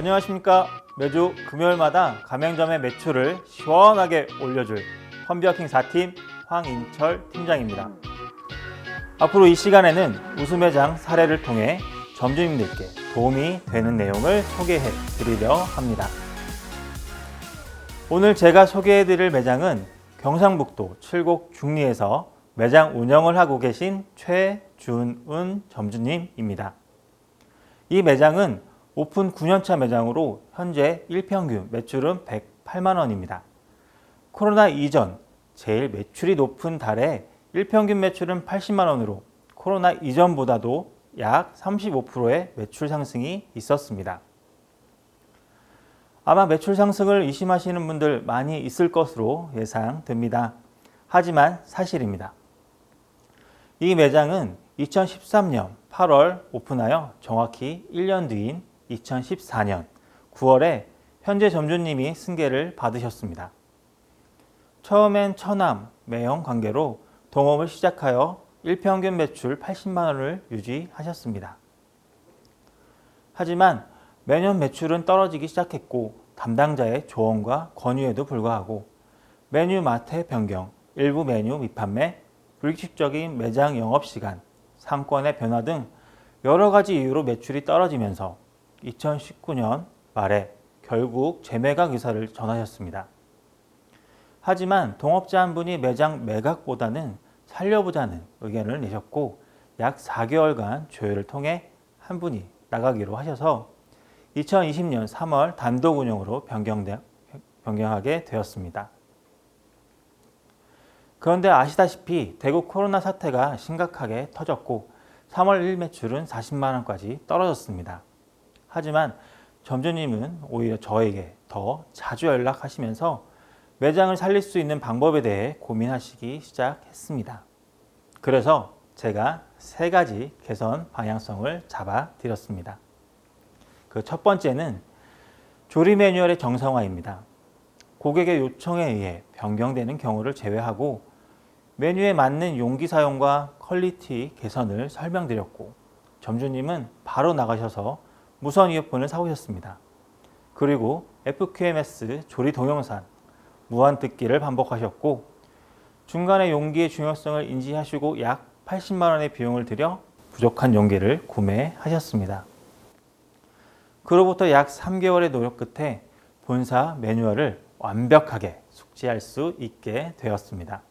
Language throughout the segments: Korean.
안녕하십니까. 매주 금요일마다 가맹점의 매출을 시원하게 올려줄 펀비어킹 4팀 황인철 팀장입니다. 앞으로 이 시간에는 우수매장 사례를 통해 점주님들께 도움이 되는 내용을 소개해 드리려 합니다. 오늘 제가 소개해 드릴 매장은 경상북도 칠곡 중리에서 매장 운영을 하고 계신 최준은 점주님입니다. 이 매장은 오픈 9년차 매장으로 현재 일평균 매출은 108만 원입니다. 코로나 이전 제일 매출이 높은 달에 일평균 매출은 80만 원으로 코로나 이전보다도 약 35%의 매출 상승이 있었습니다. 아마 매출 상승을 의심하시는 분들 많이 있을 것으로 예상됩니다. 하지만 사실입니다. 이 매장은 2013년 8월 오픈하여 정확히 1년 뒤인 2014년 9월에 현재 점주님이 승계를 받으셨습니다. 처음엔 처남, 매형 관계로 동업을 시작하여 일평균 매출 80만 원을 유지하셨습니다. 하지만 매년 매출은 떨어지기 시작했고 담당자의 조언과 권유에도 불구하고 메뉴 마태 변경, 일부 메뉴 미판매, 불규칙적인 매장 영업시간, 상권의 변화 등 여러 가지 이유로 매출이 떨어지면서 2019년 말에 결국 재매각 의사를 전하셨습니다. 하지만 동업자 한 분이 매장 매각보다는 살려보자는 의견을 내셨고 약 4개월간 조율을 통해 한 분이 나가기로 하셔서 2020년 3월 단독 운영으로 변경하게 되었습니다. 그런데 아시다시피 대구 코로나 사태가 심각하게 터졌고 3월 1 매출은 40만 원까지 떨어졌습니다. 하지만 점주님은 오히려 저에게 더 자주 연락하시면서 매장을 살릴 수 있는 방법에 대해 고민하시기 시작했습니다. 그래서 제가 3가지 개선 방향성을 잡아 드렸습니다. 그 첫 번째는 조리 매뉴얼의 정상화입니다. 고객의 요청에 의해 변경되는 경우를 제외하고 메뉴에 맞는 용기 사용과 퀄리티 개선을 설명드렸고 점주님은 바로 나가셔서 무선 이어폰을 사오셨습니다. 그리고 FQMS 조리 동영상, 무한 듣기를 반복하셨고 중간에 용기의 중요성을 인지하시고 약 80만 원의 비용을 들여 부족한 용기를 구매하셨습니다. 그로부터 약 3개월의 노력 끝에 본사 매뉴얼을 완벽하게 숙지할 수 있게 되었습니다.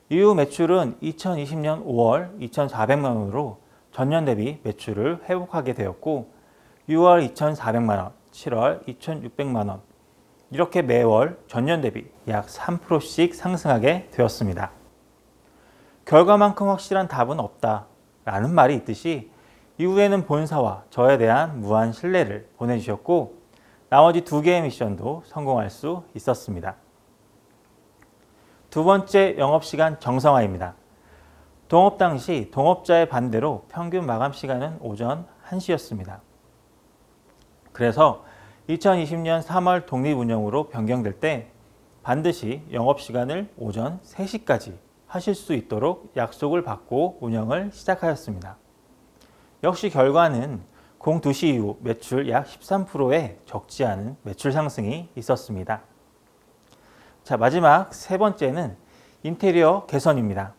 이후 매출은 2020년 5월 2,400만 원으로 전년 대비 매출을 회복하게 되었고 6월 2,400만 원, 7월 2,600만 원 이렇게 매월 전년 대비 약 3%씩 상승하게 되었습니다. 결과만큼 확실한 답은 없다라는 말이 있듯이 이후에는 본사와 저에 대한 무한 신뢰를 보내주셨고 나머지 2개의 미션도 성공할 수 있었습니다. 두 번째 영업시간 정상화입니다. 동업 당시 동업자의 반대로 평균 마감 시간은 오전 1시였습니다. 그래서 2020년 3월 독립운영으로 변경될 때 반드시 영업시간을 오전 3시까지 하실 수 있도록 약속을 받고 운영을 시작하였습니다. 역시 결과는 02시 이후 매출 약 13%의 적지 않은 매출 상승이 있었습니다. 자, 마지막 3번째는 인테리어 개선입니다.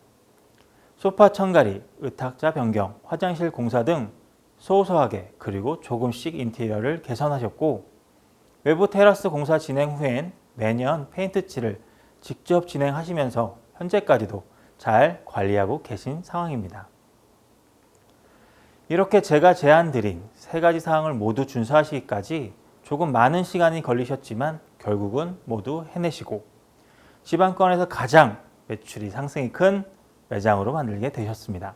소파 천가리, 의탁자 변경, 화장실 공사 등 소소하게 그리고 조금씩 인테리어를 개선하셨고 외부 테라스 공사 진행 후엔 매년 페인트 칠을 직접 진행하시면서 현재까지도 잘 관리하고 계신 상황입니다. 이렇게 제가 제안 드린 3가지 사항을 모두 준수하시기까지 조금 많은 시간이 걸리셨지만 결국은 모두 해내시고 지방권에서 가장 매출이 상승이 큰 매장으로 만들게 되셨습니다.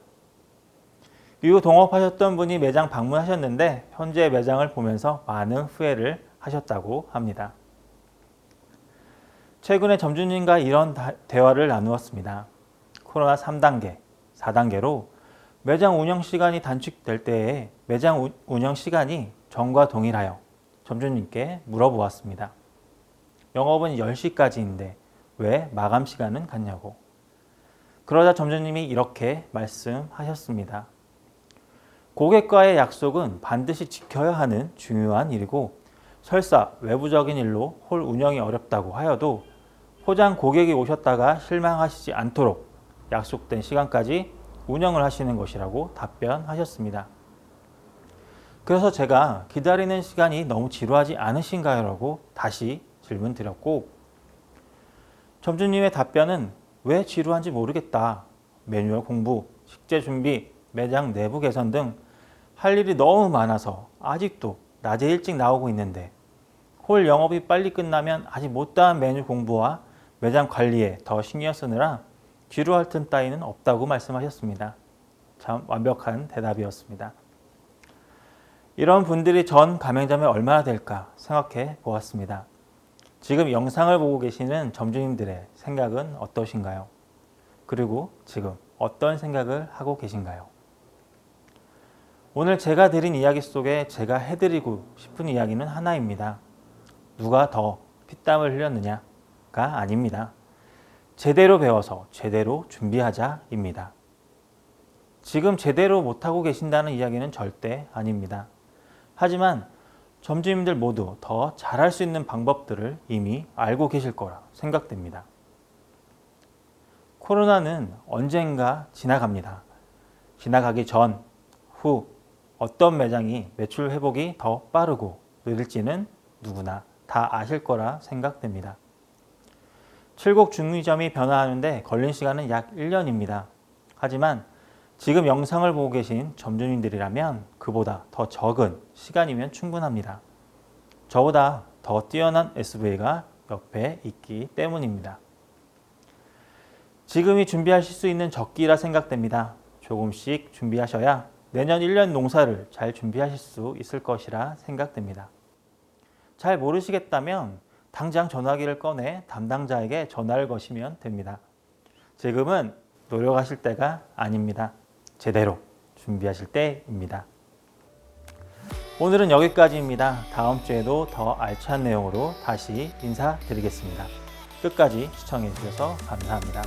이후 동업하셨던 분이 매장 방문하셨는데 현재 매장을 보면서 많은 후회를 하셨다고 합니다. 최근에 점주님과 이런 대화를 나누었습니다. 코로나 3단계, 4단계로 매장 운영 시간이 단축될 때에 매장 운영 시간이 전과 동일하여 점주님께 물어보았습니다. 영업은 10시까지인데 왜 마감 시간은 같냐고. 그러자 점주님이 이렇게 말씀하셨습니다. 고객과의 약속은 반드시 지켜야 하는 중요한 일이고 설사 외부적인 일로 홀 운영이 어렵다고 하여도 포장 고객이 오셨다가 실망하시지 않도록 약속된 시간까지 운영을 하시는 것이라고 답변하셨습니다. 그래서 제가 기다리는 시간이 너무 지루하지 않으신가요? 라고 다시 질문 드렸고 점주님의 답변은 왜 지루한지 모르겠다. 매뉴얼 공부, 식재 준비, 매장 내부 개선 등 할 일이 너무 많아서 아직도 낮에 일찍 나오고 있는데 홀 영업이 빨리 끝나면 아직 못다한 메뉴 공부와 매장 관리에 더 신경 쓰느라 지루할 틈 따위는 없다고 말씀하셨습니다. 참 완벽한 대답이었습니다. 이런 분들이 전 가맹점에 얼마나 될까 생각해 보았습니다. 지금 영상을 보고 계시는 점주님들의 생각은 어떠신가요? 그리고 지금 어떤 생각을 하고 계신가요? 오늘 제가 드린 이야기 속에 제가 해드리고 싶은 이야기는 하나입니다. 누가 더 피땀을 흘렸느냐가 아닙니다. 제대로 배워서 제대로 준비하자입니다. 지금 제대로 못하고 계신다는 이야기는 절대 아닙니다. 하지만 점주님들 모두 더 잘할 수 있는 방법들을 이미 알고 계실 거라 생각됩니다. 코로나는 언젠가 지나갑니다. 지나가기 전, 후 어떤 매장이 매출 회복이 더 빠르고 느릴지는 누구나 다 아실 거라 생각됩니다. 칠곡 중위점이 변화하는데 걸린 시간은 약 1년입니다. 하지만 지금 영상을 보고 계신 점주님들이라면 그보다 더 적은 시간이면 충분합니다. 저보다 더 뛰어난 SV가 옆에 있기 때문입니다. 지금이 준비하실 수 있는 적기라 생각됩니다. 조금씩 준비하셔야 내년 1년 농사를 잘 준비하실 수 있을 것이라 생각됩니다. 잘 모르시겠다면 당장 전화기를 꺼내 담당자에게 전화를 거시면 됩니다. 지금은 노력하실 때가 아닙니다. 제대로 준비하실 때입니다. 오늘은 여기까지입니다. 다음 주에도 더 알찬 내용으로 다시 인사드리겠습니다. 끝까지 시청해 주셔서 감사합니다.